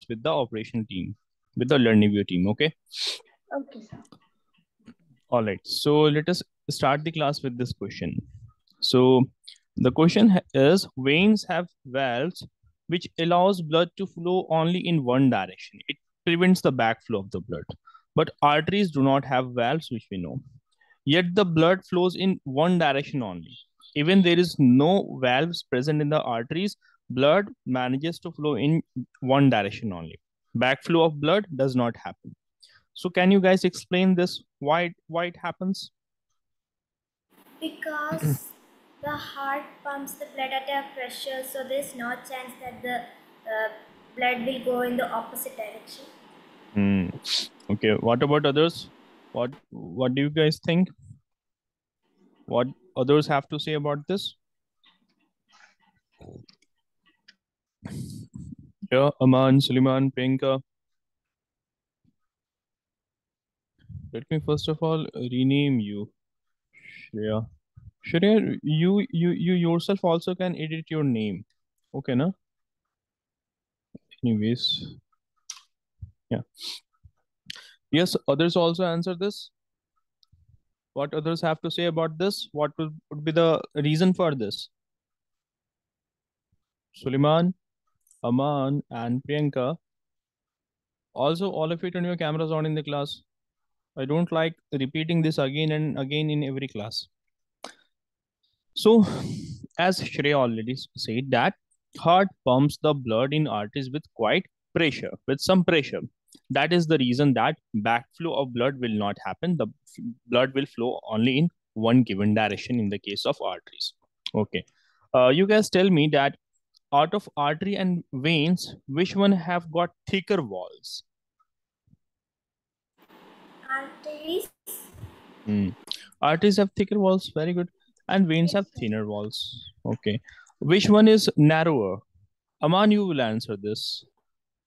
class with the operation team, with the Learnivio team. Okay. Okay, sir. All right. So let us start the class with this question. So the question is: veins have valves which allows blood to flow only in one direction. It prevents the backflow of the blood. But arteries do not have valves, which we know. Yet the blood flows in one direction only. Even there is no valves present in the arteries, blood manages to flow in one direction only. Backflow of blood does not happen. So can you guys explain this? Why it happens? Because the heart pumps the blood at a pressure, so there's no chance that the blood will go in the opposite direction. Hmm. Okay. What about others? What do you guys think? What others have to say about this? Yeah, Aman, Suleiman, Priyanka. Let me first of all rename you. Shreya. Shreya, you yourself also can edit your name. Okay, na? Anyways, yeah. Yes, others also answer this. What others have to say about this? What would be the reason for this? Suleiman, Aman, and Priyanka. Also, all of you turn your cameras on in the class. I don't like repeating this again and again in every class. So, as Shreya already said, that heart pumps the blood in arteries with quite pressure, with some pressure. That is the reason that backflow of blood will not happen. The blood will flow only in one given direction in the case of arteries. Okay. You guys tell me that out of artery and veins, which one have got thicker walls? Arteries. Arteries have thicker walls, very good. And veins Yes, have sir. thinner walls. Okay. Which one is narrower? Aman, you will answer this.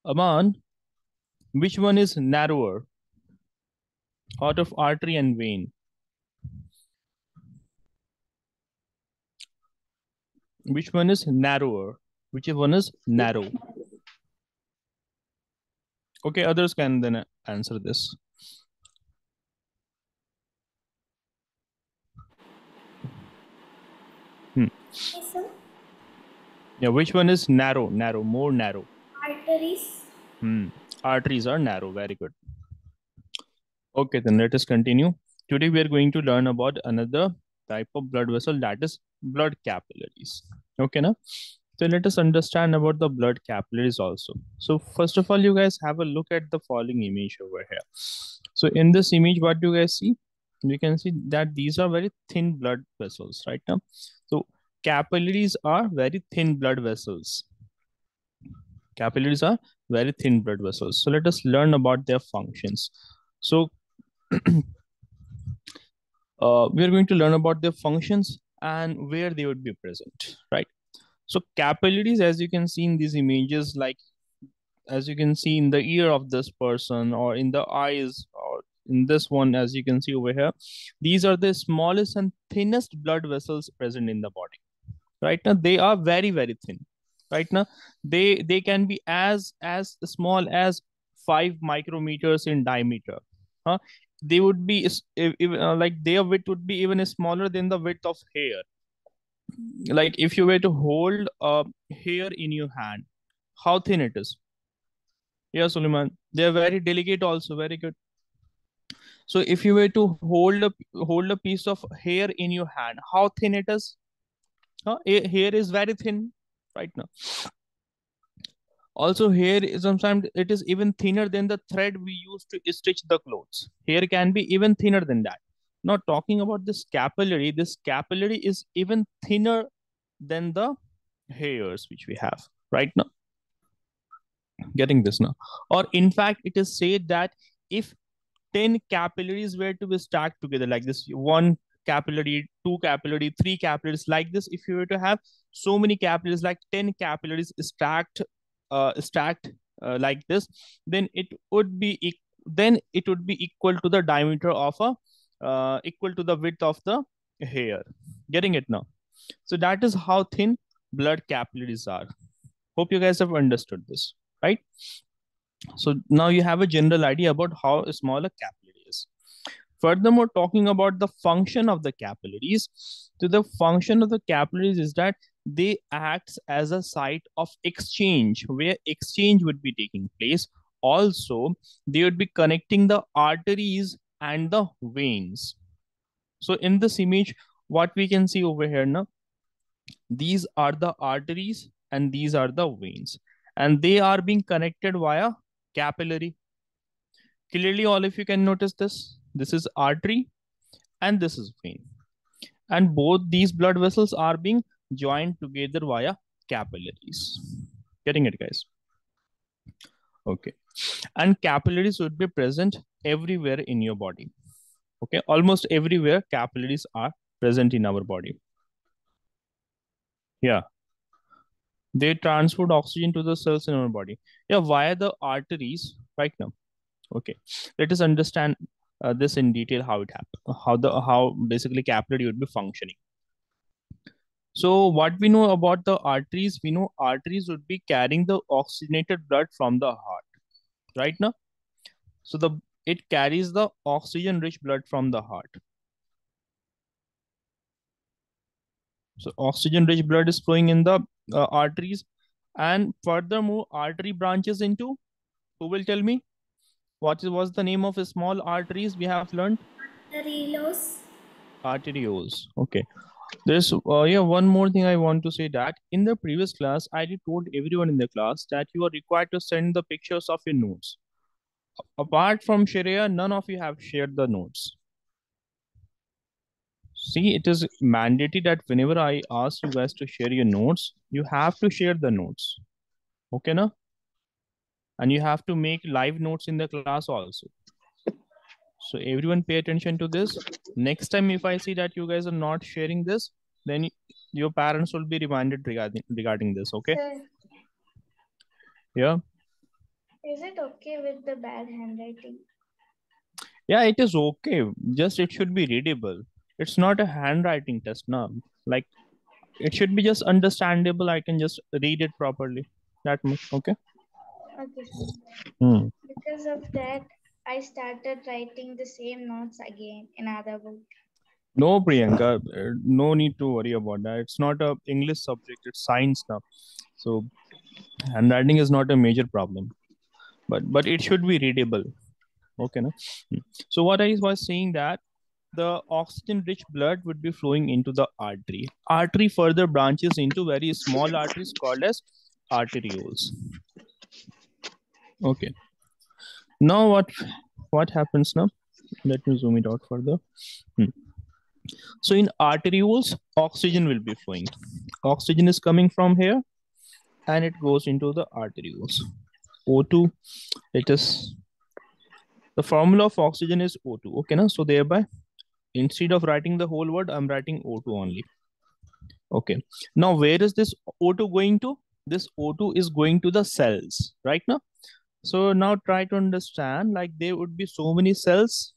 Aman, which one is narrower out of artery and vein? Which one is narrower? Which one is narrow? Okay, others can then answer this. Yes, sir. Yeah, which one is narrow? Narrow, more narrow. Arteries. Arteries are narrow. Very good. Okay, then let us continue. Today we are going to learn about another type of blood vessel, that is blood capillaries. Okay, now. So let us understand about the blood capillaries also. So first of all, you guys have a look at the following image over here. So in this image, what do you guys see? You can see that these are very thin blood vessels right now. So capillaries are very thin blood vessels. Capillaries are very thin blood vessels. So let us learn about their functions. So we are going to learn about their functions and where they would be present, right? So capillaries, as you can see in these images, like as you can see in the ear of this person or in the eyes or in this one, as you can see over here, these are the smallest and thinnest blood vessels present in the body. Right now, they are very, very thin. Right now, they can be as small as 5 micrometers in diameter. Huh? They would be like their width would be even smaller than the width of hair. Like if you were to hold a hair in your hand, how thin it is. Yeah, Suleiman, they are very delicate also, very good. So if you were to hold a piece of hair in your hand, how thin it is. Hair is very thin right now. Also, hair is sometimes it is even thinner than the thread we use to stitch the clothes. Hair can be even thinner than that. Not talking about this capillary is even thinner than the hairs which we have right now. Getting this now? Or in fact, it is said that if 10 capillaries were to be stacked together like this, one capillary, two capillary, three capillaries like this, if you were to have so many capillaries, like 10 capillaries stacked like this, then it would be equal to the diameter of a equal to the width of the hair. Getting it now? So that is how thin blood capillaries are. Hope you guys have understood this, right? So now you have a general idea about how small a capillary is. Furthermore, talking about the function of the capillaries, so the function of the capillaries is that they act as a site of exchange where exchange would be taking place. Also, they would be connecting the arteries and the veins. So in this image, what we can see over here now, these are the arteries and these are the veins, and they are being connected via capillary. Clearly, all of you can notice this. This is artery and this is vein. And both these blood vessels are being joined together via capillaries. Getting it, guys? Okay. And capillaries would be present everywhere in your body. Okay. Almost everywhere capillaries are present in our body. Yeah. They transport oxygen to the cells in our body. Yeah. Via the arteries right now. Okay. Let us understand this in detail, how it happens, how basically capillary would be functioning. So what we know about the arteries, we know arteries would be carrying the oxygenated blood from the heart, right now. So it carries the oxygen-rich blood from the heart. So oxygen-rich blood is flowing in the arteries, and furthermore, artery branches into. Who will tell me was the name of a small arteries we have learned? Arterioles. Arterioles. Okay. There's yeah, one more thing I want to say, that in the previous class I did told everyone in the class that you are required to send the pictures of your notes. Apart from Sharia, none of you have shared the notes. See, it is mandatory that whenever I ask you guys to share your notes, you have to share the notes. Okay, na? And you have to make live notes in the class also. So everyone pay attention to this. Next time, if I see that you guys are not sharing this, then your parents will be reminded regarding this. Okay. Sir, Yeah. is it okay with the bad handwriting? Yeah, it is okay. Just it should be readable. It's not a handwriting test now. Like it should be just understandable. I can just read it properly. That much. Okay. Okay, sir. Hmm. Because of that, I started writing the same notes again in other book. No, Priyanka, no need to worry about that. It's not a English subject. It's science now. So handwriting is not a major problem. But it should be readable. Okay, no? So what I was saying, that the oxygen-rich blood would be flowing into the artery. Artery further branches into very small arteries called as arterioles. Okay. Now what happens now? Let me zoom it out further. So in arterioles, oxygen will be flowing. Oxygen is coming from here and it goes into the arterioles. O2, it is the formula of oxygen is O2. Okay, na? So thereby, instead of writing the whole word, I'm writing O2 only. Okay. Now, where is this O2 going to? This O2 is going to the cells, right now. So now try to understand, like there would be so many cells,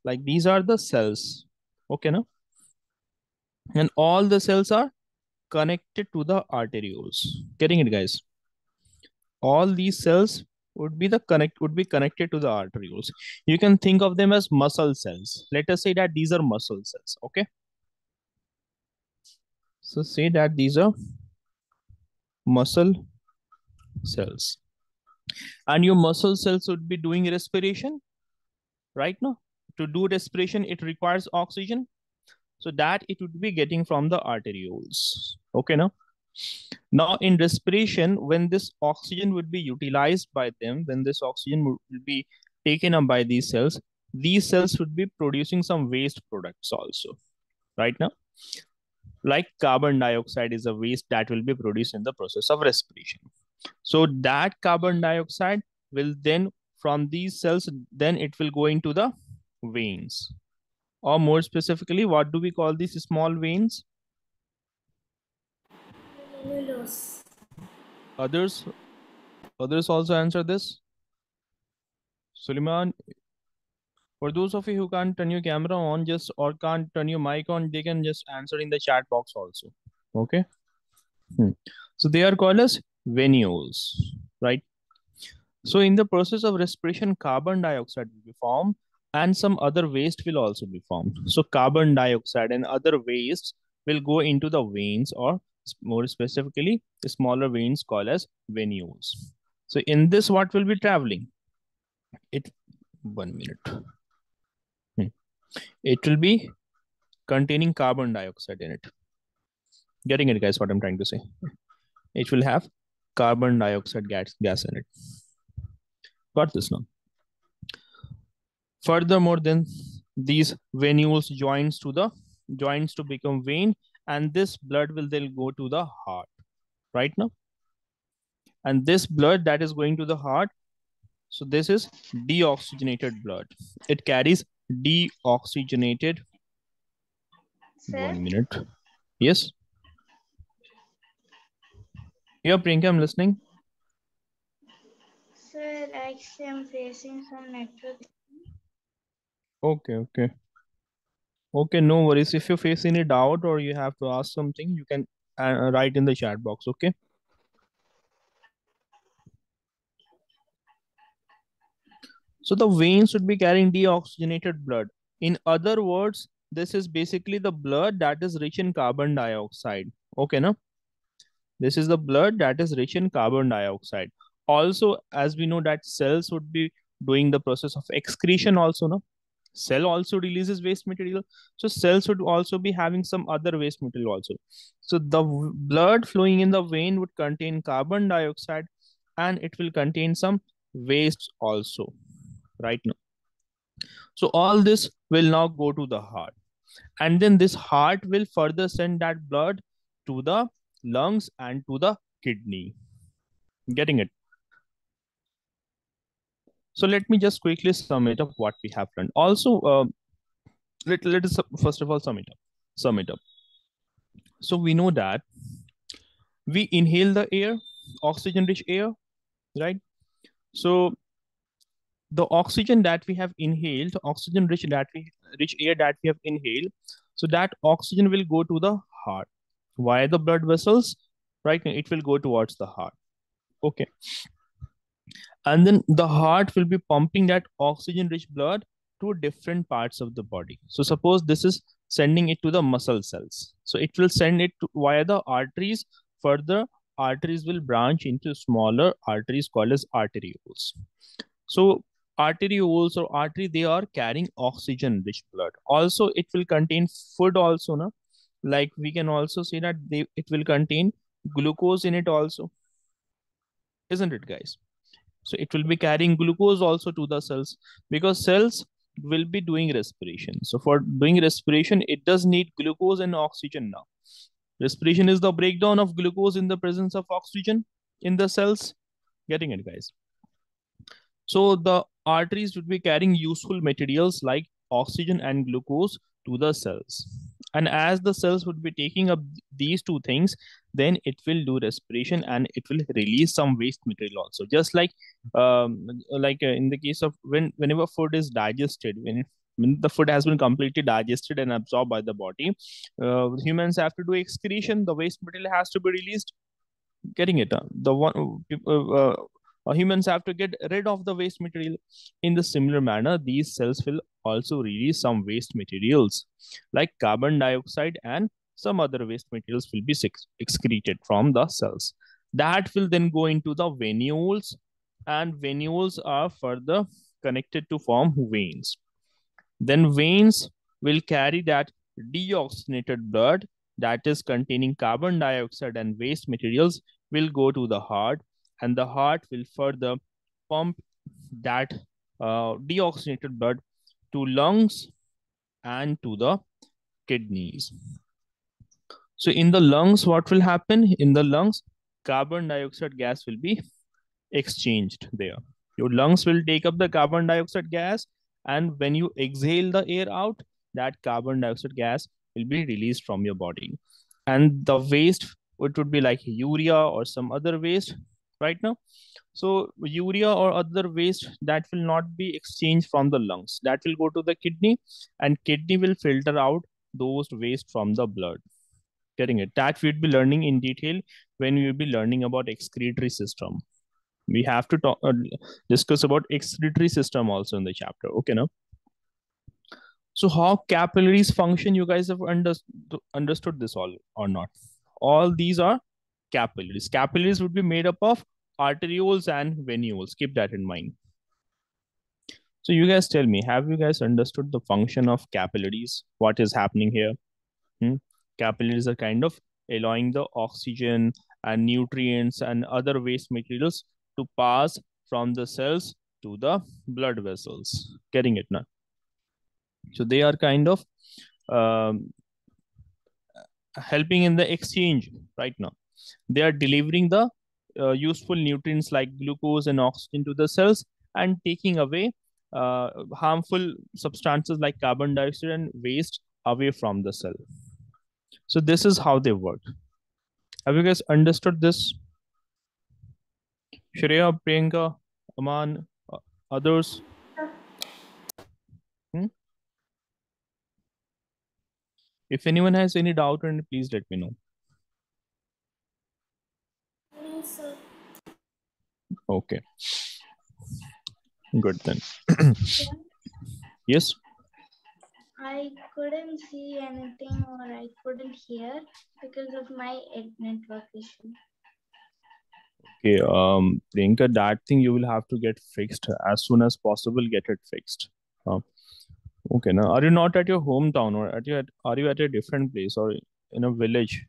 like these are the cells. Okay, now. And all the cells are connected to the arterioles. Getting it, guys? All these cells would be connected to the arterioles. You can think of them as muscle cells. Let us say that these are muscle cells. Okay. So say that these are muscle cells. And your muscle cells would be doing respiration, right now. To do respiration, it requires oxygen. So that it would be getting from the arterioles. Okay, now in respiration, when this oxygen would be utilized by them, when this oxygen will be taken up by these cells would be producing some waste products also, right now. Like carbon dioxide is a waste that will be produced in the process of respiration. So that carbon dioxide will then, from these cells, then it will go into the veins. Or more specifically, what do we call these small veins? Granules. Others, others also answer this. Suleiman, for those of you who can't turn your camera on, just or can't turn your mic on, they can just answer in the chat box also. Okay. So they are called as venules, right? So in the process of respiration, carbon dioxide will be formed and some other waste will also be formed. So carbon dioxide and other wastes will go into the veins, or more specifically, the smaller veins called as venules. So in this, what will be traveling? It 1 minute. It will be containing carbon dioxide in it. Getting it, guys? What I'm trying to say. It will have carbon dioxide gas in it. Got this now? Furthermore, then these venules joins to become vein, and this blood will then go to the heart, right now. And this blood that is going to the heart, so this is deoxygenated blood. It carries deoxygenated. Sir? 1 minute. Yes. Yeah, Priyanka, I'm listening. Sir, actually, I'm facing some network. Okay. Okay, no worries. If you face any doubt or you have to ask something, you can write in the chat box, okay? So the veins should be carrying deoxygenated blood. In other words, this is basically the blood that is rich in carbon dioxide. Okay, no? This is the blood that is rich in carbon dioxide. Also, as we know that cells would be doing the process of excretion also, no? Cell also releases waste material. So cells would also be having some other waste material also. So the blood flowing in the vein would contain carbon dioxide and it will contain some waste also, right now. So all this will now go to the heart. And then this heart will further send that blood to the lungs and to the kidney. Getting it? So let me just quickly sum it up what we have learned. Also, let us first of all sum it up. So we know that we inhale the air, oxygen-rich air, right? So the oxygen that we have inhaled, rich air that we have inhaled, so that oxygen will go to the heart via the blood vessels, right? It will go towards the heart. Okay. And then the heart will be pumping that oxygen rich blood to different parts of the body. So suppose this is sending it to the muscle cells. So it will send it via the arteries. Further, arteries will branch into smaller arteries called as arterioles. So arterioles or artery, they are carrying oxygen rich blood. Also, it will contain food also, na? Like we can also say that it will contain glucose in it also. Isn't it, guys? So it will be carrying glucose also to the cells, because cells will be doing respiration. So for doing respiration, it does need glucose and oxygen now. Respiration is the breakdown of glucose in the presence of oxygen in the cells. Getting it, guys? So the arteries would be carrying useful materials like oxygen and glucose to the cells. And as the cells would be taking up these two things, then it will do respiration and it will release some waste material also. Just like in the case of whenever food is digested, when the food has been completely digested and absorbed by the body, humans have to do excretion. The waste material has to be released. Getting it? The one humans have to get rid of the waste material. In the similar manner, these cells will also release some waste materials like carbon dioxide, and some other waste materials will be excreted from the cells. That will then go into the venules, and venules are further connected to form veins. Then veins will carry that deoxygenated blood that is containing carbon dioxide and waste materials will go to the heart, and the heart will further pump that deoxygenated blood to lungs and to the kidneys. So in the lungs, what will happen? In the lungs, carbon dioxide gas will be exchanged there. Your lungs will take up the carbon dioxide gas, and when you exhale the air out, that carbon dioxide gas will be released from your body. And the waste, it would be like urea or some other waste right now. So urea or other waste that will not be exchanged from the lungs, that will go to the kidney, and kidney will filter out those waste from the blood. Getting it? That we'd be learning in detail when we will be learning about excretory system. We have to talk discuss about excretory system also in the chapter. Okay, now. So how capillaries function? You guys have understood this all or not? All these are capillaries. Capillaries would be made up of arterioles and venules. Keep that in mind. So you guys tell me, have you guys understood the function of capillaries? What is happening here? Hmm? Capillaries are kind of allowing the oxygen and nutrients and other waste materials to pass from the cells to the blood vessels. Getting it now? So they are kind of um, helping in the exchange right now. They are delivering the useful nutrients like glucose and oxygen to the cells and taking away harmful substances like carbon dioxide and waste away from the cell. So this is how they work. Have you guys understood this? Shreya, Priyanka, Aman, others? Hmm? If anyone has any doubt, and please let me know. No, sir. Okay, good then. Sir, Yes. I couldn't see anything or I couldn't hear because of my network issue. Okay, Priyanka, that thing you will have to get fixed as soon as possible. Get it fixed. Okay, now are you not at your hometown or are you at a different place or in a village?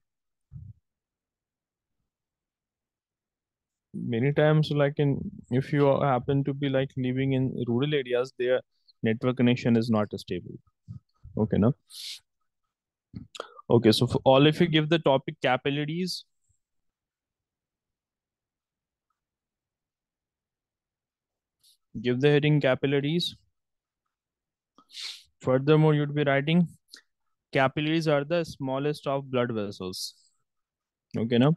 Many times, like in if you happen to be like living in rural areas, their network connection is not stable. Okay, now. Okay, so for all, if you give the topic capillaries, give the heading capillaries. Furthermore, you'd be writing capillaries are the smallest of blood vessels. Okay, now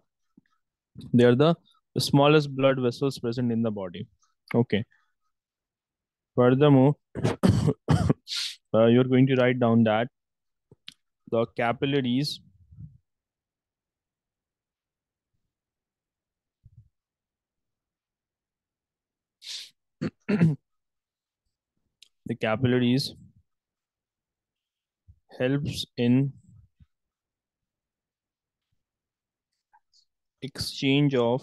they are the smallest blood vessels present in the body. Okay. Furthermore, you're going to write down that the capillaries the capillaries helps in exchange of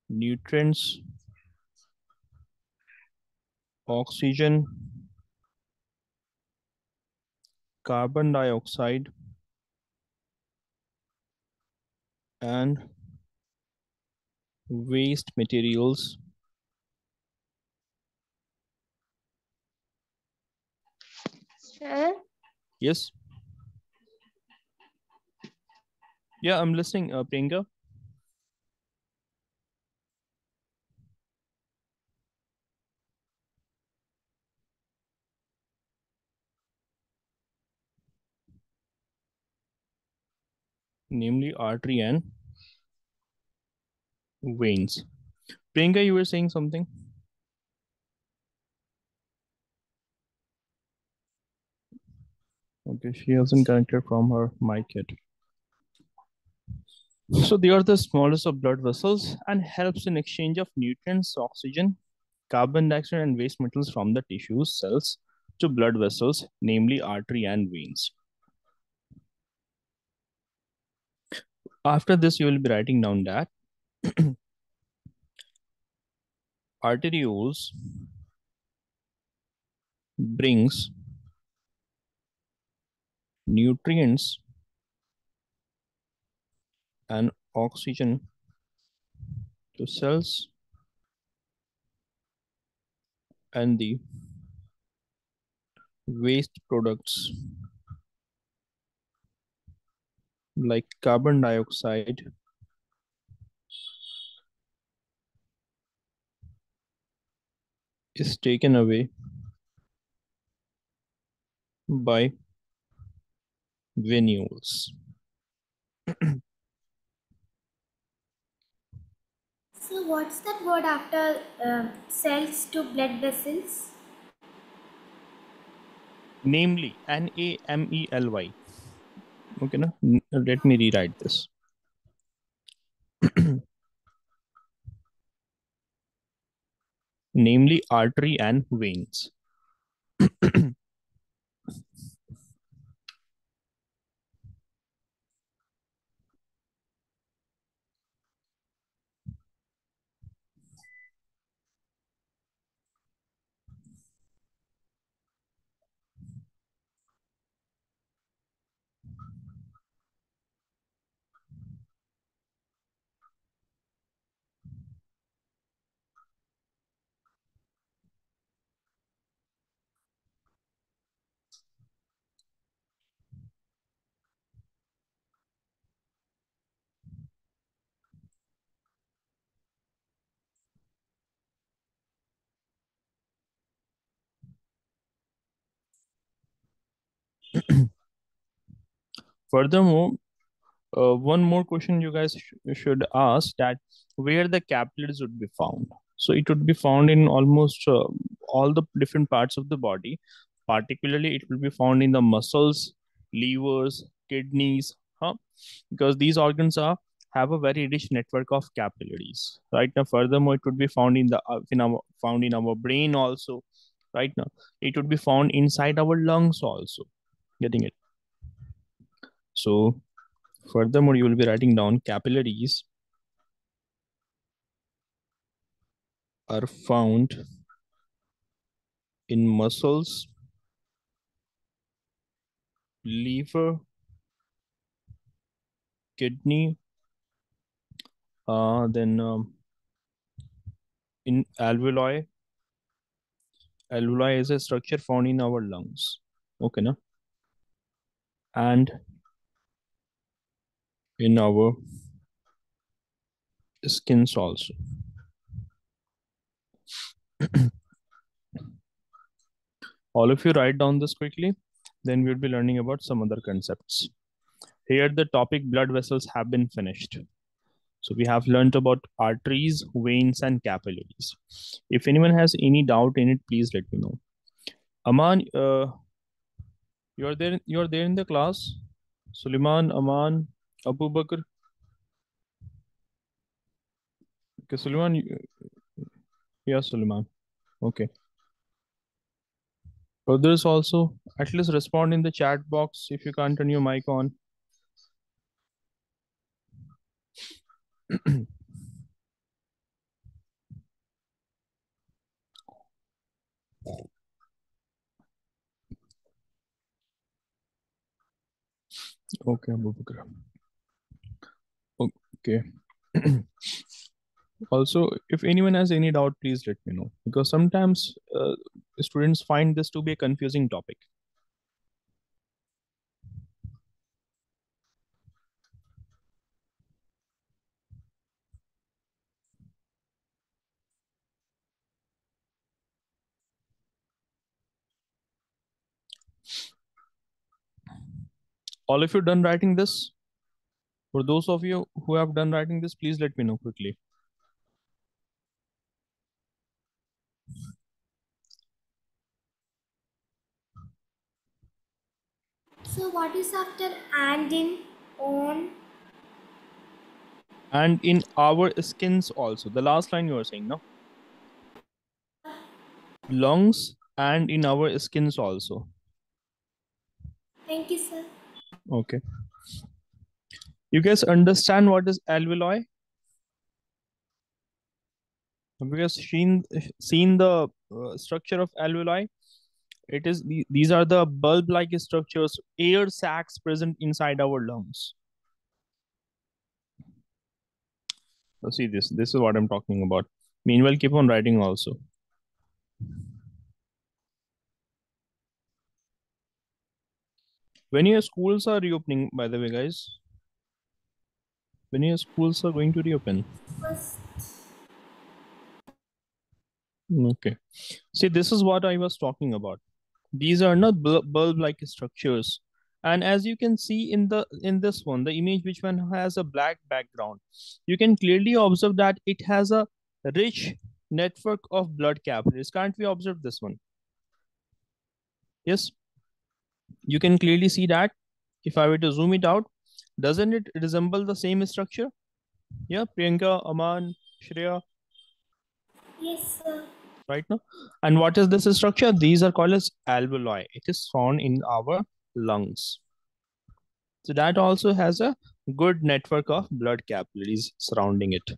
nutrients, oxygen, carbon dioxide, and waste materials. Sir, Yes. Yeah, I'm listening, Priyanka. Namely artery and veins. Priyanka, you were saying something? Okay, she hasn't connected from her mic yet. So they are the smallest of blood vessels and helps in exchange of nutrients, oxygen, carbon dioxide, and waste metals from the tissues, cells to blood vessels, namely artery and veins. After this, you will be writing down that arterioles brings nutrients and oxygen to cells and the waste products like carbon dioxide is taken away by venules. So what's that word after cells to blood vessels? Namely, NAMELY. Okay, let me rewrite this. namely artery and veins. Furthermore, one more question you guys should ask, that where the capillaries would be found. So it would be found in almost all the different parts of the body. Particularly, it will be found in the muscles, livers, kidneys, huh? Because these organs are have a very rich network of capillaries. Right now, furthermore, it would be found in the found in our brain also. Right now, it would be found inside our lungs also. Getting it? So furthermore, you will be writing down capillaries are found in muscles, liver, kidney, then in alveoli. Alveoli is a structure found in our lungs. Okay, na? And in our skins also. All of you write down this quickly. Then we'll be learning about some other concepts. Here, the topic blood vessels have been finished. So we have learned about arteries, veins, and capillaries. If anyone has any doubt in it, please let me know. Aman, you're there. You're there in the class. Suleiman, Aman, Abu Bakr. Okay, Suleiman. Yeah, Suleiman. Okay. Others also, at least respond in the chat box if you can't turn your mic on. Okay, Abu Bakr. Okay. Also, if anyone has any doubt, please let me know, because sometimes students find this to be a confusing topic. All of you done writing this? For those of you who have done writing this, please let me know quickly. So what is after and in on? And in our skins also. The last line you were saying, no? Lungs and in our skins also. Thank you, sir. Okay. You guys understand what is alveoli? Because seen the structure of alveoli, it is these are the bulb-like structures, air sacs present inside our lungs. So see this. This is what I'm talking about. Meanwhile, keep on writing also. When your schools are reopening, by the way, guys, when your schools are going to reopen? First, Okay. See, this is what I was talking about. These are not bulb-like structures. And as you can see in this one, the image which one has a black background, you can clearly observe that it has a rich network of blood capillaries. Can't we observe this one? Yes, you can clearly see that. If I were to zoom it out, doesn't it resemble the same structure? Yeah, Priyanka, Aman, Shreya. yes, sir. right now. And what is this structure? These are called as alveoli. It is found in our lungs. So that also has a good network of blood capillaries surrounding it.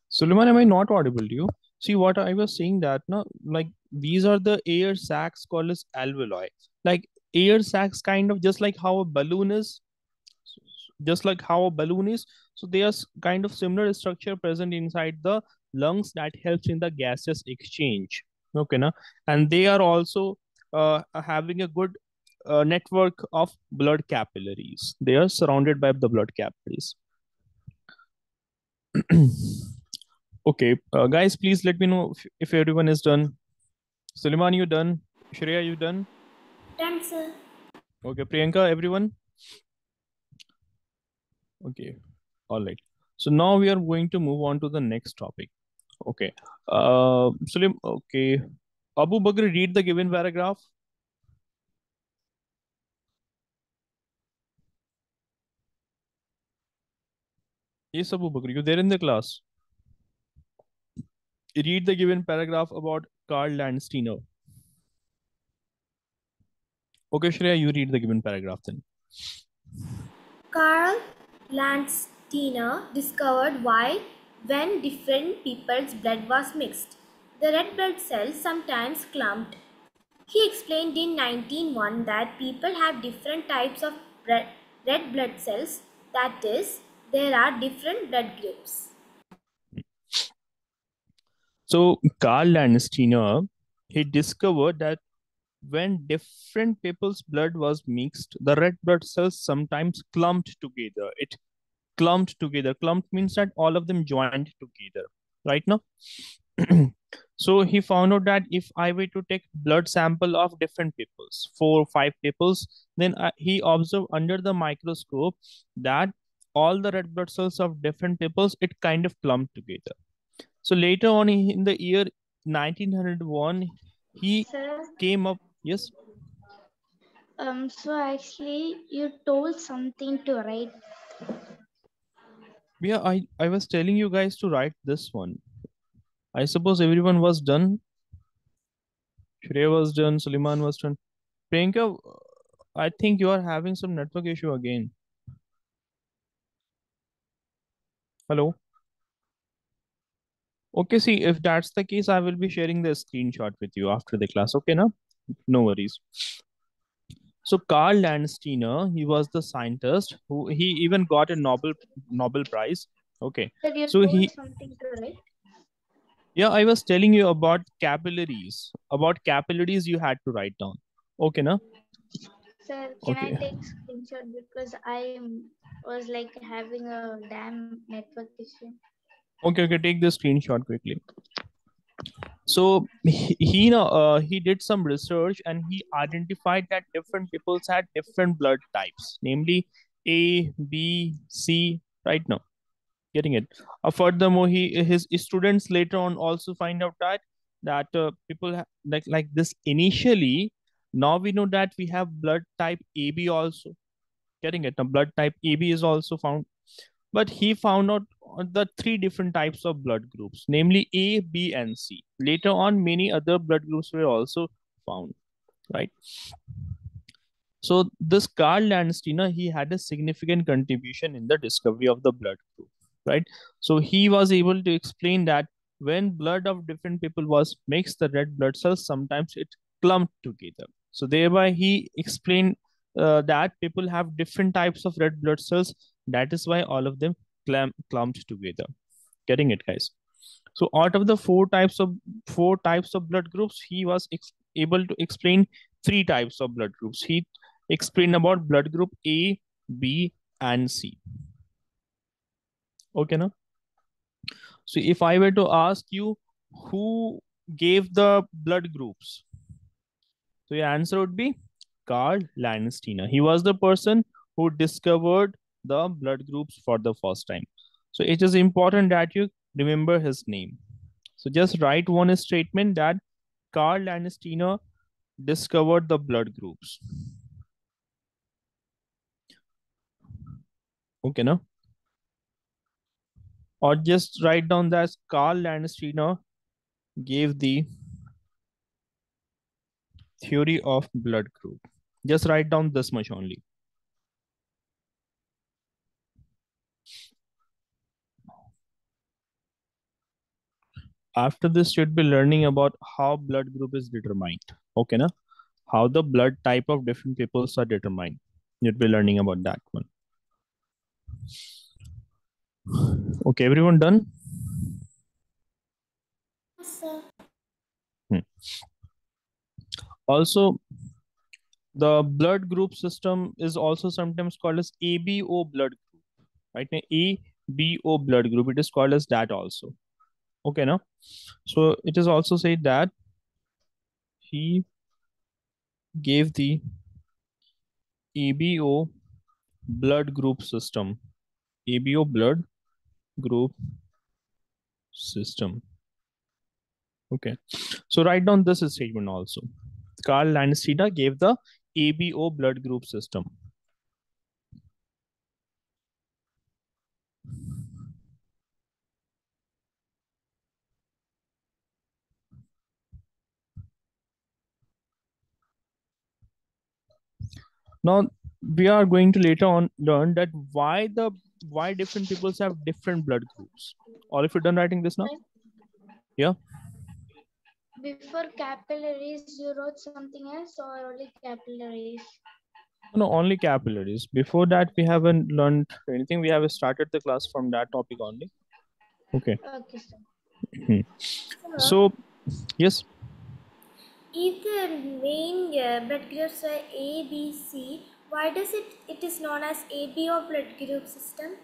Suleiman, am I not audible to you? See what I was saying that no, like these are the air sacs called as alveoli. Like air sacs, kind of just like how a balloon is, just like how a balloon is. So they are kind of similar structure present inside the lungs that helps in the gases exchange. Okay, na? And they are also having a good network of blood capillaries. They are surrounded by the blood capillaries. Okay, guys, please let me know if everyone is done. Suleiman, you done? Shreya, you done? Done, sir. Okay, Priyanka, everyone? Okay, all right. So now we are going to move on to the next topic. Okay. Okay. Abu Bakr, read the given paragraph. Yes, Abu Bakr, you there in the class? Read the given paragraph about Karl Landsteiner. Okay, Shreya, you read the given paragraph then. Carl Landsteiner discovered why, when different people's blood was mixed, the red blood cells sometimes clumped. He explained in 1901 that people have different types of red blood cells, that is, there are different blood groups. So Karl Landsteiner, he discovered that when different people's blood was mixed, the red blood cells sometimes clumped together. It clumped together. Clumped means that all of them joined together, right now. So he found out that if I were to take blood sample of different peoples, 4 or 5 peoples, then he observed under the microscope that all the red blood cells of different peoples, it kind of clumped together. So later on in the year 1901, he Sir, came up. Yes. so actually you told something to write. Yeah, I was telling you guys to write this one. I suppose everyone was done. Shreya was done. Suleiman was done. Priyanka, I think you are having some network issue again. Hello. Okay, see, if that's the case, I will be sharing the screenshot with you after the class. Okay, now? No worries. So Karl Landsteiner, he was the scientist who he even got a Nobel Prize. Okay. Sir, you So told he, something to write. yeah, I was telling you about capillaries. About capillaries you had to write down. Okay, na? Sir, can I Okay. take screenshot because I was like having a damn network issue. Okay, take the screenshot quickly. So he did some research and he identified that different peoples had different blood types, namely A, B, C. Right now, getting it. Furthermore, his students later on also find out that people like this initially. Now we know that we have blood type AB also. Getting it. Now blood type AB is also found, but he found out the 3 different types of blood groups, namely A, B, and C. Later on, many other blood groups were also found, right? So this Karl Landsteiner, he had a significant contribution in the discovery of the blood group, right? So he was able to explain that when blood of different people was mixed, the red blood cells sometimes it clumped together. So thereby he explained that people have different types of red blood cells. That is why all of them clumped together. Getting it, guys? So out of the four types of blood groups, he was able to explain 3 types of blood groups. He explained about blood group A, B, and C. Okay, now. So if I were to ask you who gave the blood groups, so your answer would be Karl Landsteiner. He was the person who discovered the blood groups for the first time. So it is important that you remember his name. So just write one statement that Karl Landsteiner discovered the blood groups. Okay, no? Or just write down that Carl Landsteiner gave the theory of blood group. Just write down this much only. After this, you'd be learning about how blood group is determined. Okay, na? How the blood type of different peoples are determined. You'd be learning about that one. Okay, everyone done? Yes, sir. Also, the blood group system is also sometimes called as ABO blood group, right? ABO blood group, it is called as that also. Okay, now, so it is also said that he gave the ABO blood group system. ABO blood group system. Okay, so write down this statement also. Carl Landsteiner gave the ABO blood group system. Now we are going to later on learn that why different peoples have different blood groups. Or if you're done writing this now, yeah. Before capillaries, you wrote something else or only capillaries? No, only capillaries. Before that, we haven't learned anything. We have started the class from that topic only. Okay. Okay, sir. Sir, So yes. if the main blood groups are A, B, C, why does it is known as ABO blood group system?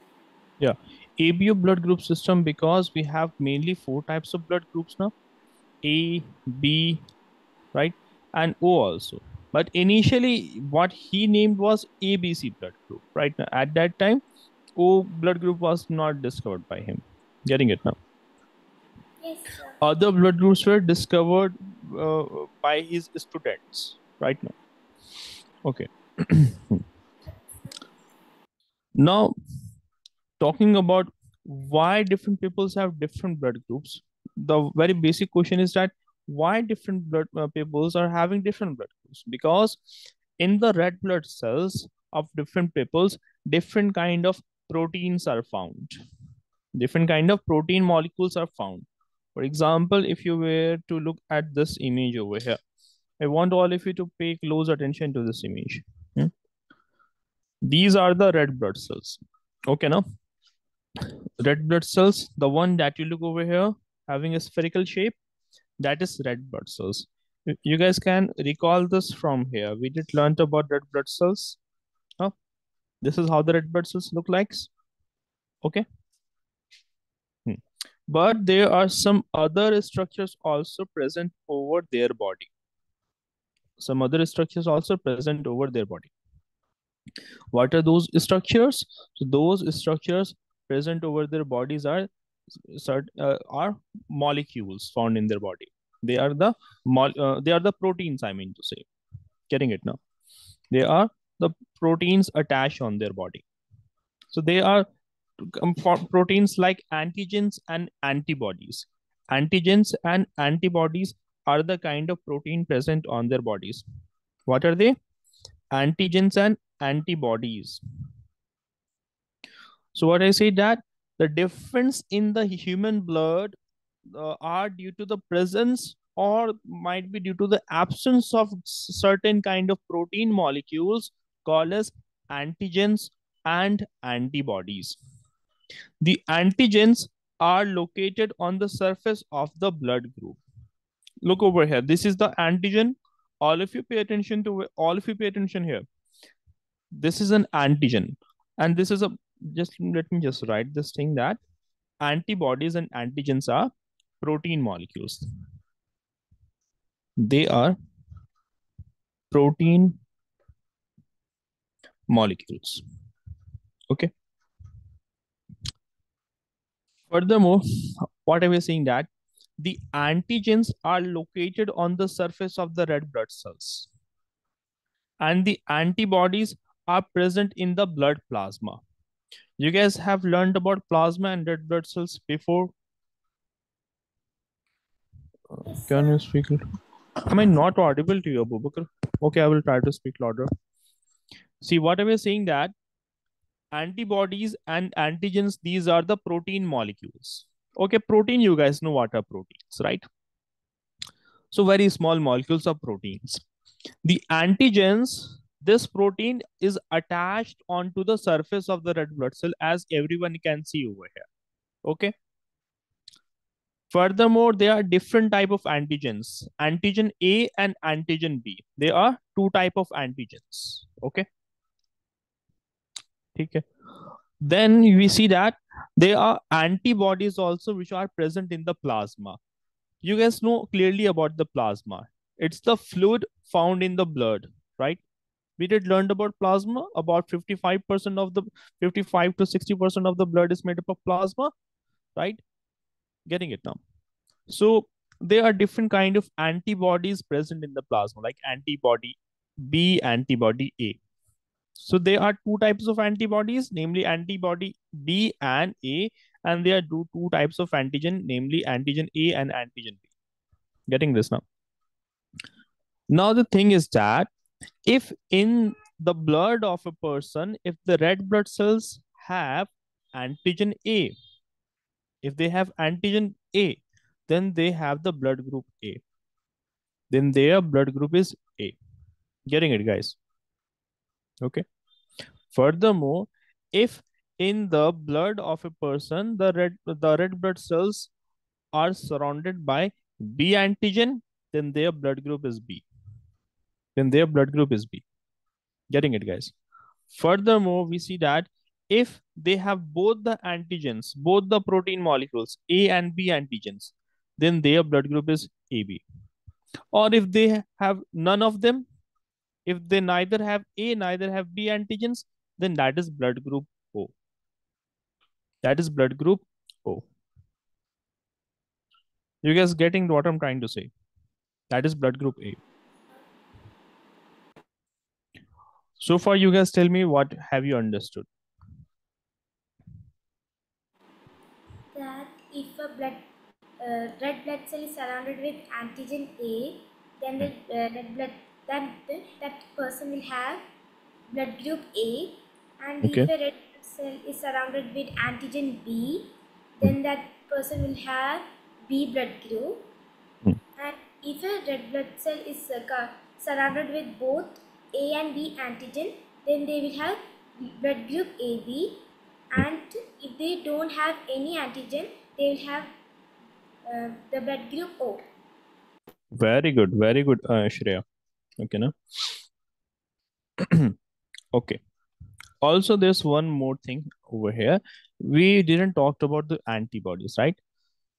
Yeah. ABO blood group system, because we have mainly four types of blood groups now. A, B, right? And O also. But initially, what he named was ABC blood group, right? Now, at that time, O blood group was not discovered by him. Getting it now? Yes, sir. Other blood groups were discovered by his students, right now. Okay. Now, talking about why different peoples have different blood groups, the very basic question is that why different blood peoples are having different blood groups? Because in the red blood cells of different peoples, different kind of proteins are found. Different kind of protein molecules are found. For example, if you were to look at this image over here, I want all of you to pay close attention to this image. Hmm? These are the red blood cells. Okay, now red blood cells, the one that you look over here having a spherical shape, that is red blood cells. You guys can recall this from here. We did learn about red blood cells. Huh? This is how the red blood cells look like. Okay. Hmm. But there are some other structures also present over their body. Some other structures also present over their body. What are those structures? So those structures present over their bodies are molecules found in their body. They are the proteins. I mean to say, getting it now. They are the proteins attached on their body. So they are proteins like antigens and antibodies. Antigens and antibodies are the kind of protein present on their bodies. What are they? Antigens and antibodies. So what I say that the difference in the human blood are due to the presence or might be due to the absence of certain kind of protein molecules called as antigens and antibodies. The antigens are located on the surface of the blood group. Look over here. This is the antigen. All of you pay attention to all of you pay attention here. This is an antigen, and this is a just let me just write this thing that antibodies and antigens are protein molecules. They are protein molecules. Okay. Furthermore, what I was saying that the antigens are located on the surface of the red blood cells, and the antibodies are present in the blood plasma. You guys have learned about plasma and red blood cells before. Yes, Can sir. you speak? Am I not audible to you, Abubakar? Okay, I will try to speak louder. See, what I was saying that antibodies and antigens, these are the protein molecules. Okay, protein, you guys know what are proteins, right? So very small molecules of proteins. The antigens, this protein is attached onto the surface of the red blood cell, as everyone can see over here. Okay. Furthermore, there are different type of antigens, antigen A and antigen B. There are two type of antigens. Okay. Okay. Then we see that there are antibodies also which are present in the plasma. You guys know clearly about the plasma. It's the fluid found in the blood, right? We did learn about plasma. About 55% of the 55 to 60% of the blood is made up of plasma, right? Getting it now. So there are different kind of antibodies present in the plasma, like antibody B, antibody A. So there are two types of antibodies, namely antibody B and A, and there are two types of antigen, namely antigen A and antigen B. Getting this now. Now the thing is that if in the blood of a person, if the red blood cells have antigen A, if they have antigen A, then they have the blood group A. Then their blood group is A. Getting it, guys? Okay. Furthermore, if in the blood of a person, the red blood cells are surrounded by B antigen, then their blood group is B. Then their blood group is B. Getting it, guys? Furthermore, we see that if they have both the antigens, both the protein molecules, A and B antigens, then their blood group is AB. Or if they have none of them, if they neither have A, neither have B antigens, then that is blood group O. That is blood group O. You guys getting what I'm trying to say? That is blood group A. So far, you guys tell me what have you understood? That if a red blood cell is surrounded with antigen A, then the red blood that person will have blood group A, and if Okay. a red blood cell is surrounded with antigen B, Hmm. then that person will have B blood group. Hmm. And if a red blood cell is surrounded with both A and B antigen, then they will have blood group AB. And if they don't have any antigen, they will have the blood group O. Very good, Shreya. Okay, no? Okay. Also, there's one more thing over here. We didn't talk about the antibodies, right?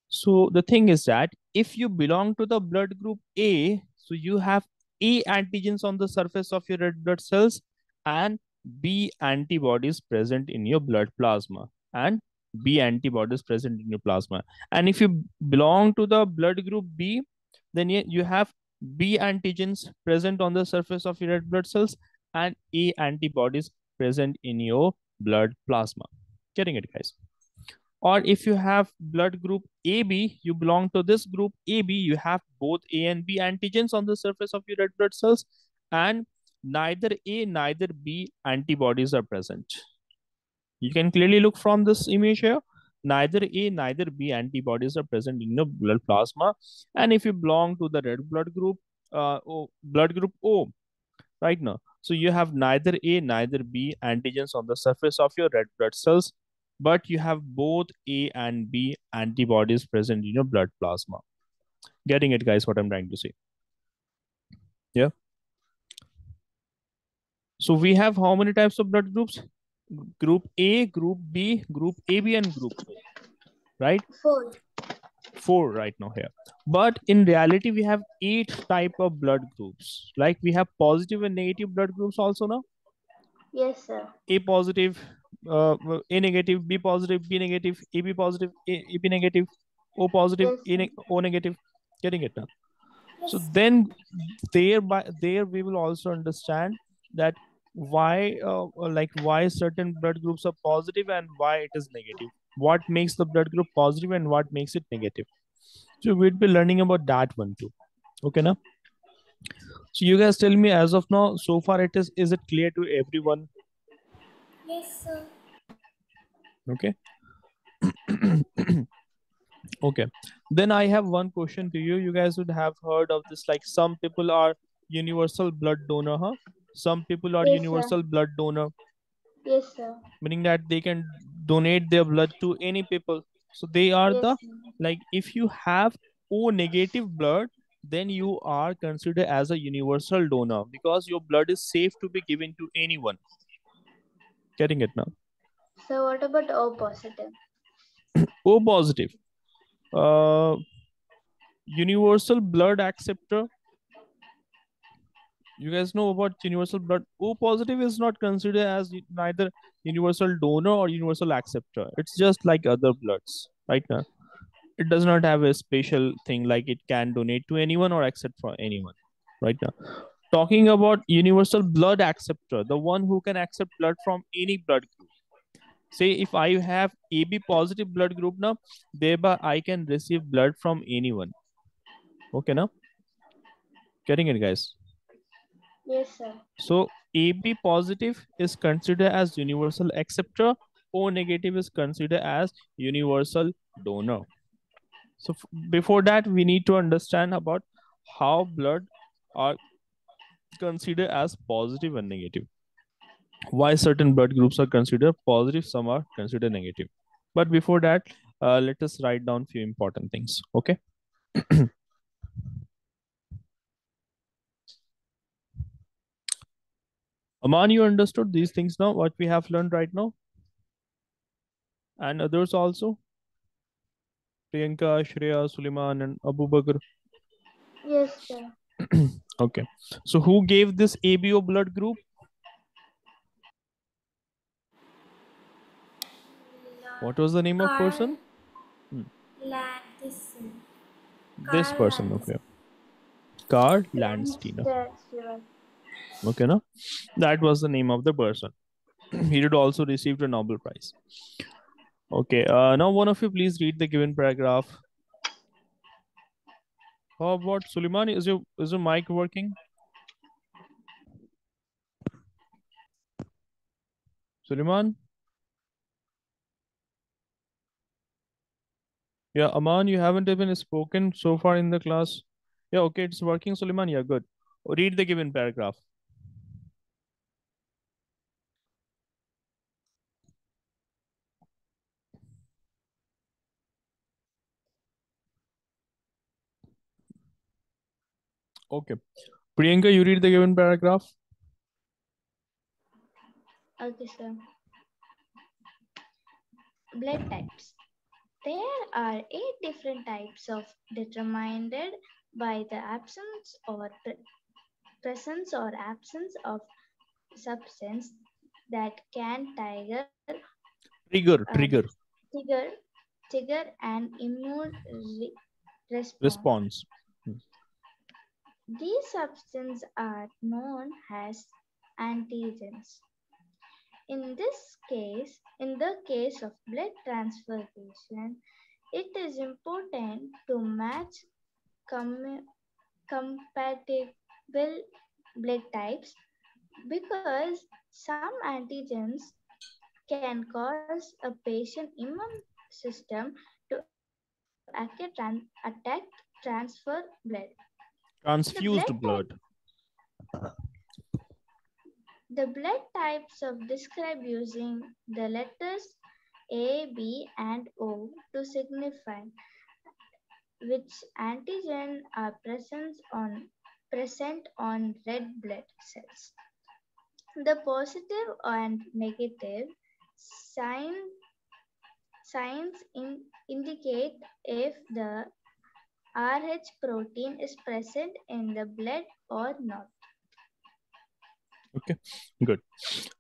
So the thing is that if you belong to the blood group A, so you have A antigens on the surface of your red blood cells and B antibodies present in your blood plasma and B antibodies present in your plasma. And if you belong to the blood group B, then you have B antigens present on the surface of your red blood cells and A antibodies present in your blood plasma. Getting it, guys? Or if you have blood group AB, you belong to this group AB, you have both A and B antigens on the surface of your red blood cells, and neither A, neither B antibodies are present. You can clearly look from this image here. Neither A, neither B antibodies are present in your blood plasma. And if you belong to the red blood group O, right now. So you have neither A, neither B antigens on the surface of your red blood cells, but you have both A and B antibodies present in your blood plasma. Getting it, guys, what I'm trying to say? Yeah. So we have how many types of blood groups? Group A, Group B, Group AB, and Group O, right? 4. Four right now here. But in reality, we have 8 type of blood groups. Like we have positive and negative blood groups also now. Yes, sir. A positive, A negative, B positive, B negative, AB positive, AB negative, O positive, Yes, sir. O negative. Getting it now. So Yes. then there we will also understand that why why certain blood groups are positive and why it is negative. What makes the blood group positive and what makes it negative. So we'd be learning about that one too. Okay, now. So you guys tell me as of now, so far is it clear to everyone? Yes, sir. Okay. Okay. Then I have one question to you. You guys would have heard of this, like some people are universal blood donor, huh? Some people are Yes, sir. universal blood donor, Yes, sir. meaning that they can donate their blood to any people. So they are Yes, the, sir. like if you have O negative blood, then you are considered as a universal donor because your blood is safe to be given to anyone. Getting it now? So what about O positive? O positive. Uh, Universal blood acceptor. You guys know about universal blood. O positive is not considered as neither universal donor or universal acceptor. It's just like other bloods, right now. It does not have a special thing like it can donate to anyone or accept for anyone, right now. Talking about universal blood acceptor, the one who can accept blood from any blood group. Say if I have AB positive blood group now, thereby I can receive blood from anyone. Okay, now getting it, guys. Yes, sir. So AB positive is considered as universal acceptor, O negative is considered as universal donor. So before that, we need to understand about how blood are considered as positive and negative. Why certain blood groups are considered positive, some are considered negative. But before that, let us write down few important things. Okay. Aman, you understood these things now, what we have learned right now? And others also? Priyanka, Shreya, Suleiman, and Abu Bakr. Yes, sir. Okay. So who gave this ABO blood group? What was the name of Carl person? Hmm. Landison. This Carl person, Landison. okay. Carl Landsteiner. Landster, sure. Okay, no? That was the name of the person. He did also received a Nobel Prize. Okay, now one of you please read the given paragraph. How about Suleiman? Is your mic working? Suleiman? Yeah, Aman, you haven't even spoken so far in the class. Yeah, okay, it's working, Suleiman. Yeah, good. Read the given paragraph. Okay. Priyanka, you read the given paragraph. Okay, sir. Blood types. There are 8 different types of determined by the absence or presence or absence of substance that can Trigger, um, trigger, trigger an immune response. response. Hmm. These substances are known as antigens. In the case of blood transfusion, it is important to match compatible blood types because some antigens can cause a patient's immune system to attack transfer blood. The blood Transfused type, blood. the blood types of described using the letters A, B, and O to signify which antigen are present on red blood cells. The positive and negative sign, signs indicate if the Rh protein is present in the blood or not. Okay, good.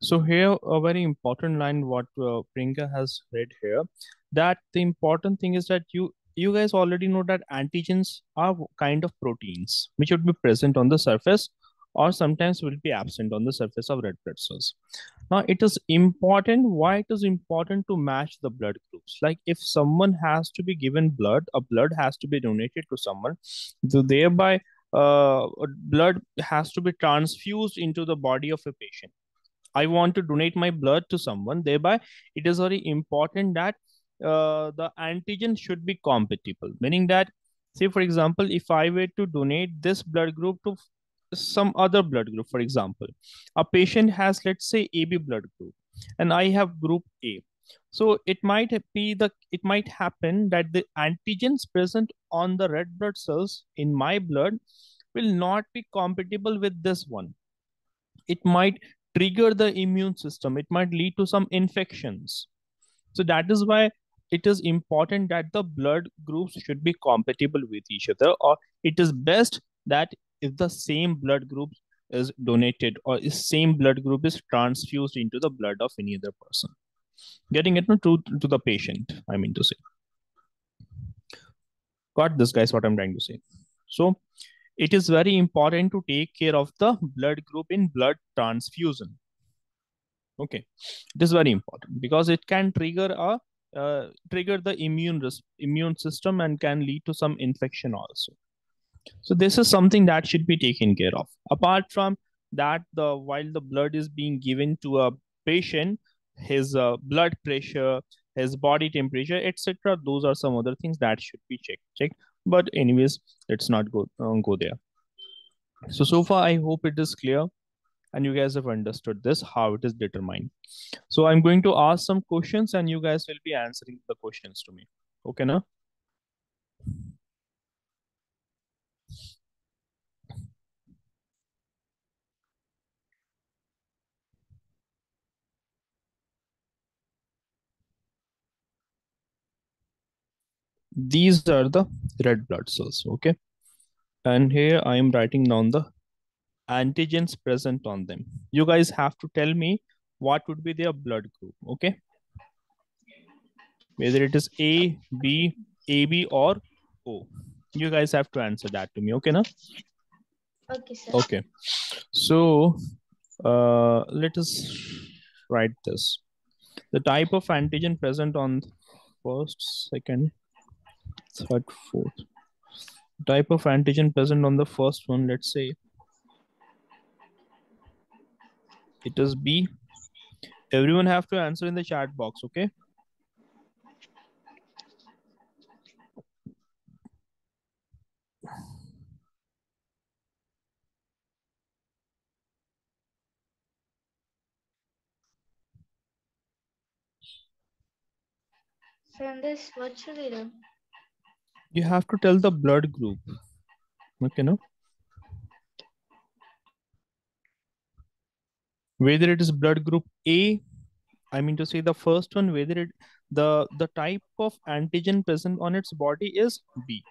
So here a very important line what Priyanka has read here, that the important thing is that you guys already know that antigens are kind of proteins which would be present on the surface or sometimes will be absent on the surface of red blood cells. Now, it is important. Why it is important to match the blood groups? Like if someone has to be given blood, a blood has to be donated to someone. So thereby, blood has to be transfused into the body of a patient. I want to donate my blood to someone. Thereby, it is very important that the antigen should be compatible. Meaning that, say for example, if I were to donate this blood group to some other blood group, for example, a patient has, let's say, AB blood group, and I have group A. So it might happen that the antigens present on the red blood cells in my blood will not be compatible with this one. It might trigger the immune system. It might lead to some infections. So that is why it is important that the blood groups should be compatible with each other, or it is best that if the same blood group is donated or is same blood group is transfused into the blood of any other person, getting it to the patient, I mean to say. Got this, guys, what I'm trying to say? So it is very important to take care of the blood group in blood transfusion. Okay, it is very important because it can trigger the immune system and can lead to some infection also. So this is something that should be taken care of. Apart from that, the while the blood is being given to a patient, his blood pressure, his body temperature, etc., those are some other things that should be checked. But anyways, let's not go there. So far I hope it is clear and you guys have understood this, how it is determined. So I'm going to ask some questions and you guys will be answering the questions to me. Okay, now? These are the red blood cells, okay? And here I am writing down the antigens present on them. You guys have to tell me what would be their blood group, okay? Whether it is A, B, AB or O. You guys have to answer that to me, okay, now? Okay, sir. Okay. So let us write this. The type of antigen present on first, second, third, fourth. Type of antigen present on the first one, let's say it is B. Everyone have to answer in the chat box, okay? So in this, what should we do? You have to tell the blood group, okay, no? Whether it is blood group A, I mean to say the first one, whether it the type of antigen present on its body is B.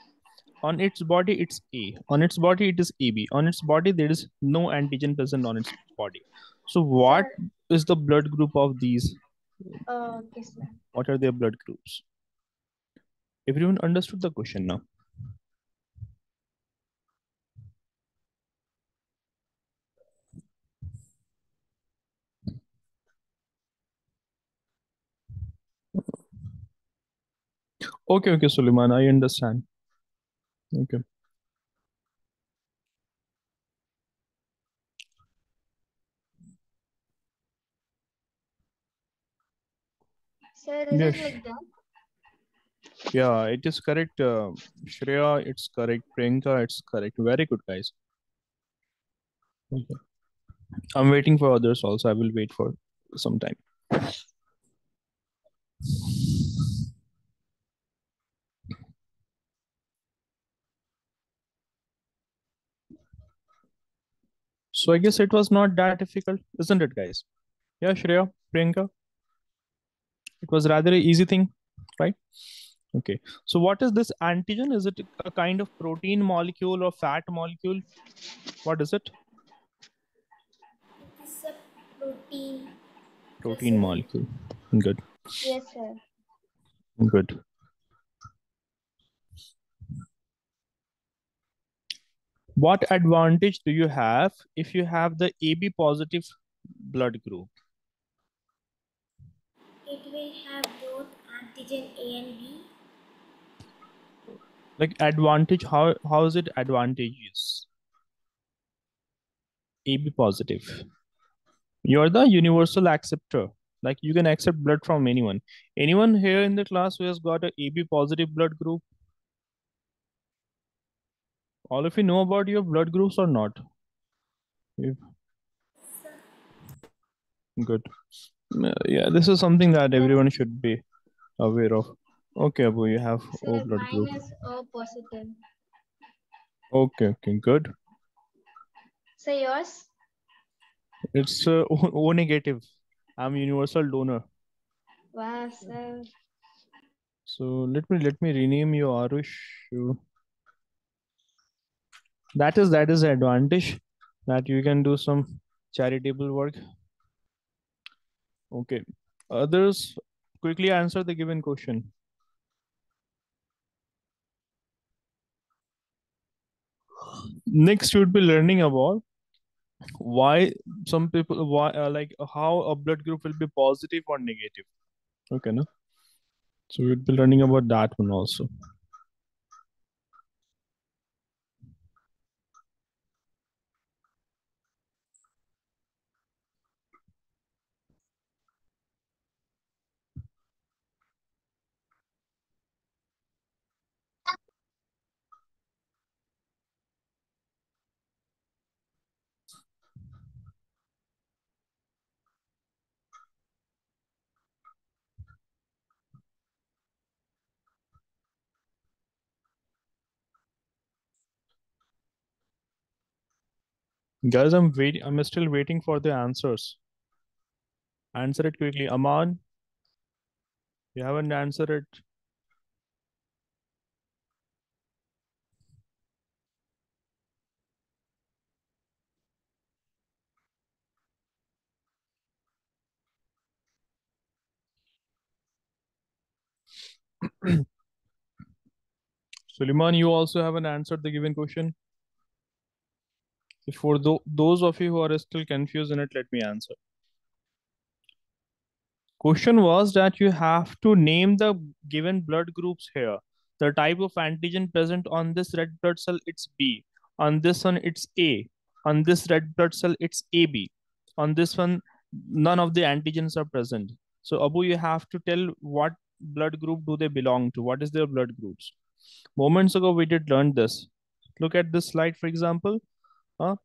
On its body, it's A. On its body, it is AB. On its body, there is no antigen present on its body. So what Sir, is the blood group of these? okay, sir. What are their blood groups? Everyone understood the question now? Okay, Suleiman, I understand. Okay. Sir, is Yes. it like that? Yeah, it is correct. Shreya, it's correct. Priyanka, it's correct. Very good, guys. Okay. I'm waiting for others also. I will wait for some time. So I guess it was not that difficult, isn't it, guys? Yeah, Shreya, Priyanka. It was rather an easy thing, right? Okay. So what is this antigen? Is it a kind of protein molecule or fat molecule? What is it? It's a protein. Protein Jasola. molecule. Good. Yes, sir. Good. What advantage do you have if you have the AB positive blood group? It will have both antigen A and B. Like advantage, how is it advantageous? AB positive. You're the universal acceptor. Like you can accept blood from anyone. Anyone here in the class who has got a AB positive blood group? All of you know about your blood groups or not? If- Good. Yeah, this is something that everyone should be aware of. Okay, Abu, you have O Sir, blood group. mine is O positive. Okay, okay, good. So yours? It's O negative. I'm universal donor. Wow, sir. So let me rename you Arush. That is the advantage that you can do some charitable work. Okay. Others quickly answer the given question. Next, you would be learning about why some people why like how a blood group will be positive or negative. Okay, no. So we'd be learning about that one also. Guys, I'm waiting. I'm still waiting for the answers. Answer it quickly. Aman, you haven't answered it. Suleiman, you also haven't answered the given question. For those of you who are still confused in it, let me answer. Question was that you have to name the given blood groups here. The type of antigen present on this red blood cell, it's B. On this one, it's A. On this red blood cell, it's AB. On this one, none of the antigens are present. So, Abu, you have to tell what blood group do they belong to? What is their blood groups? Moments ago, we did learn this. Look at this slide, for example. Uh,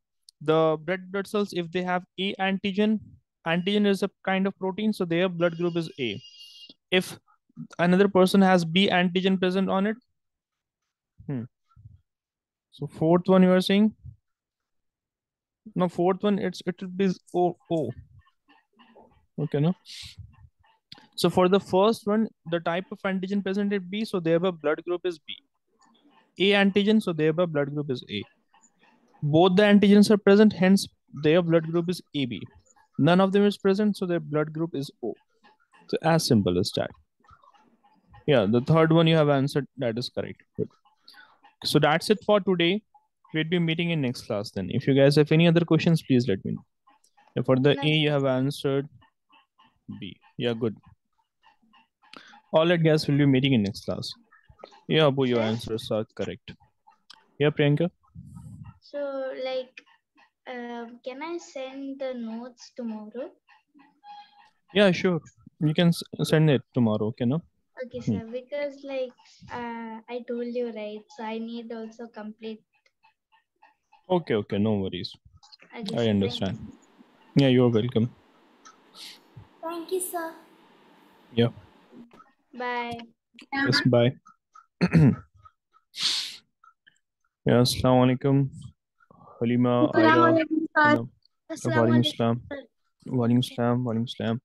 the red blood cells, if they have A antigen, antigen is a kind of protein, so their blood group is A. If another person has B antigen present on it, hmm. So fourth one you are saying? No, fourth one it will be O. Okay, no. So for the first one, the type of antigen present is B, so their blood group is B. A antigen, so their blood group is A. Both the antigens are present, hence their blood group is AB. None of them is present, so their blood group is O. So as simple as that. Yeah, the third one you have answered. That is correct. Good. So that's it for today. We'll be meeting in next class then. If you guys have any other questions, please let me know. And for the No, A, you have answered B. Yeah, good. All right, guys, we'll be meeting in next class. Yeah, Abu, your sir. answers are correct. Yeah, Priyanka? So, like, can I send the notes tomorrow? Yeah, sure. You can send it tomorrow, okay, no? Okay, Hmm. sir. Because, like, I told you, right? So, I need also complete. Okay, okay, no worries. Okay, I sir. Thank understand. you. Yeah, you're welcome. Thank you, sir. Yeah, Bye. yes, bye. Yeah, assalamu alaikum. Halima, Aira, Anna. Walaikum salam. Walaikum salam. Walaikum salam.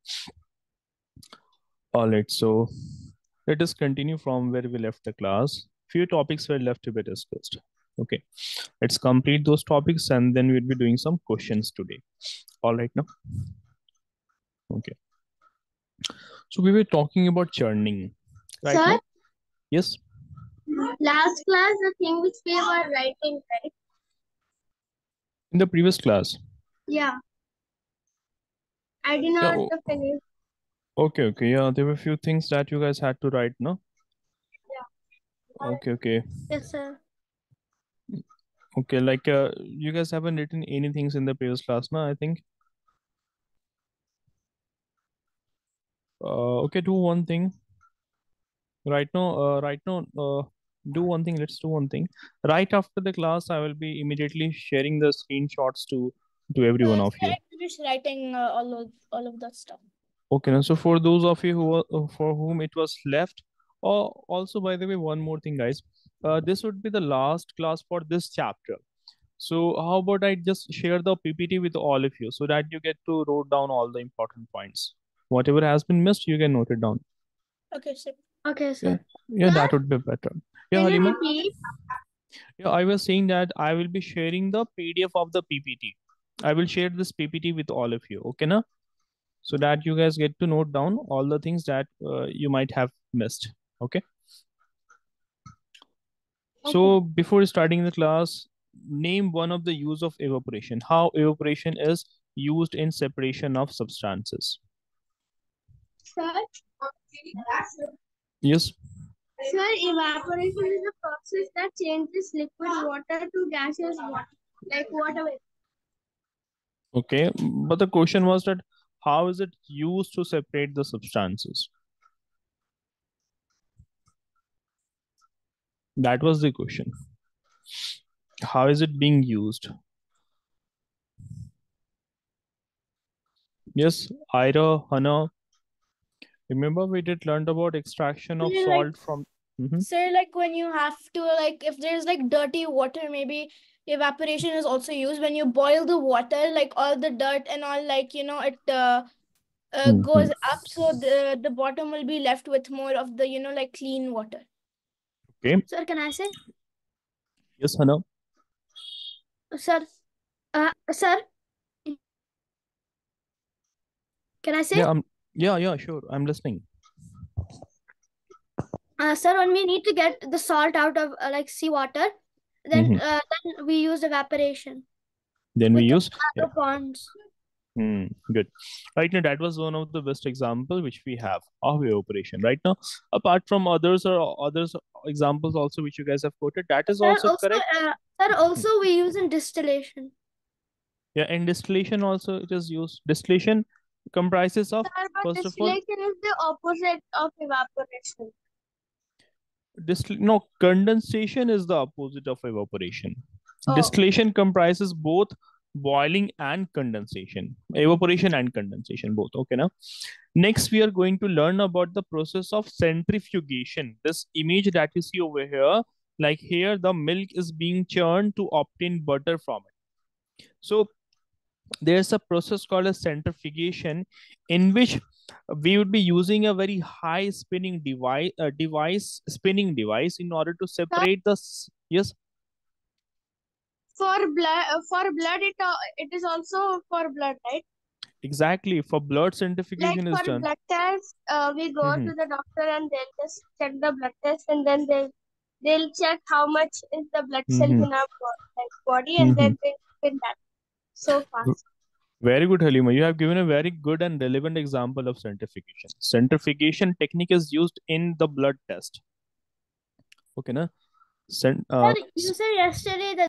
All right, so let us continue from where we left the class. Few topics were left to be discussed. Okay, let's complete those topics and then we'll be doing some questions today. All right, now. Okay, so we were talking about churning, right? Sir, Now, yes. last class, the thing which we were writing, right? In the previous class. Yeah, I did Yeah. not finish. Okay, okay. Yeah, there were a few things that you guys had to write, no? Okay, okay. Yes, sir. Okay, like you guys haven't written anything in the previous class, no? I think. Okay, do one thing. Do one thing. Let's do one thing. Right after the class, I will be immediately sharing the screenshots to every one of Sir, you. I'm just writing all of that stuff. Okay, now, so for those of you for whom it was left, also by the way, one more thing, guys. This would be the last class for this chapter. So how about I just share the PPT with all of you so that you get to write down all the important points. Whatever has been missed, you can note it down. Okay, sir. Okay, Yeah, sir. yeah, Sir, that would be better. Yeah, can you Halima. repeat? Yeah, I was saying that I will be sharing the PDF of the PPT. I will share this PPT with all of you. Okay, na? So that you guys get to note down all the things that you might have missed. Okay. Okay. So before starting the class, name one of the use of evaporation. How evaporation is used in separation of substances. Sir, Yes. sir, evaporation is a process that changes liquid water to gaseous water, like water vapor. Okay. But the question was that how is it used to separate the substances? That was the question. How is it being used? Yes, Ira, Hannah. Remember we did learned about extraction of Sir, like, salt from. Mhm. sir, like when you have to, like, if there's like dirty water, maybe evaporation is also used. When you boil the water, like all the dirt and all, like, it Mhm. goes up, so the bottom will be left with more of the, like clean water. Okay. Sir, can I say? Yes, Hannah. Sir, sir, can I say? Yeah, yeah, sure. I'm listening. Sir, when we need to get the salt out of like seawater, Mhm. then we use evaporation Then we with use. Yeah. other ponds. Good. Right now, that was one of the best example which we have of evaporation. Right now, apart from others examples also which you guys have quoted, that is Sir, also also, correct. sir, Hmm. also we use in distillation. Yeah, and distillation also it is used. Distillation comprises of, Sir, but first of all, distillation is the opposite of evaporation. no, condensation is the opposite of evaporation. Oh, Distillation comprises both boiling and condensation, evaporation and condensation both. Okay, now next we are going to learn about the process of centrifugation. This image that you see over here, like here, the milk is being churned to obtain butter from it. So there's a process called a centrifugation in which we would be using a very high spinning device in order to sir, separate the yes, for blood, it is also for blood, right? exactly, for blood Like centrifugation is for done. blood test, we go Mhm. to the doctor and they'll just check the blood test, and then they'll check how much is the blood cells Mhm. in our body, and Mhm. then they spin that so fast. Very good, Halima. You have given a very good and relevant example of centrifugation. Centrifugation technique is used in the blood test. Okay, na? Sir, you said yesterday that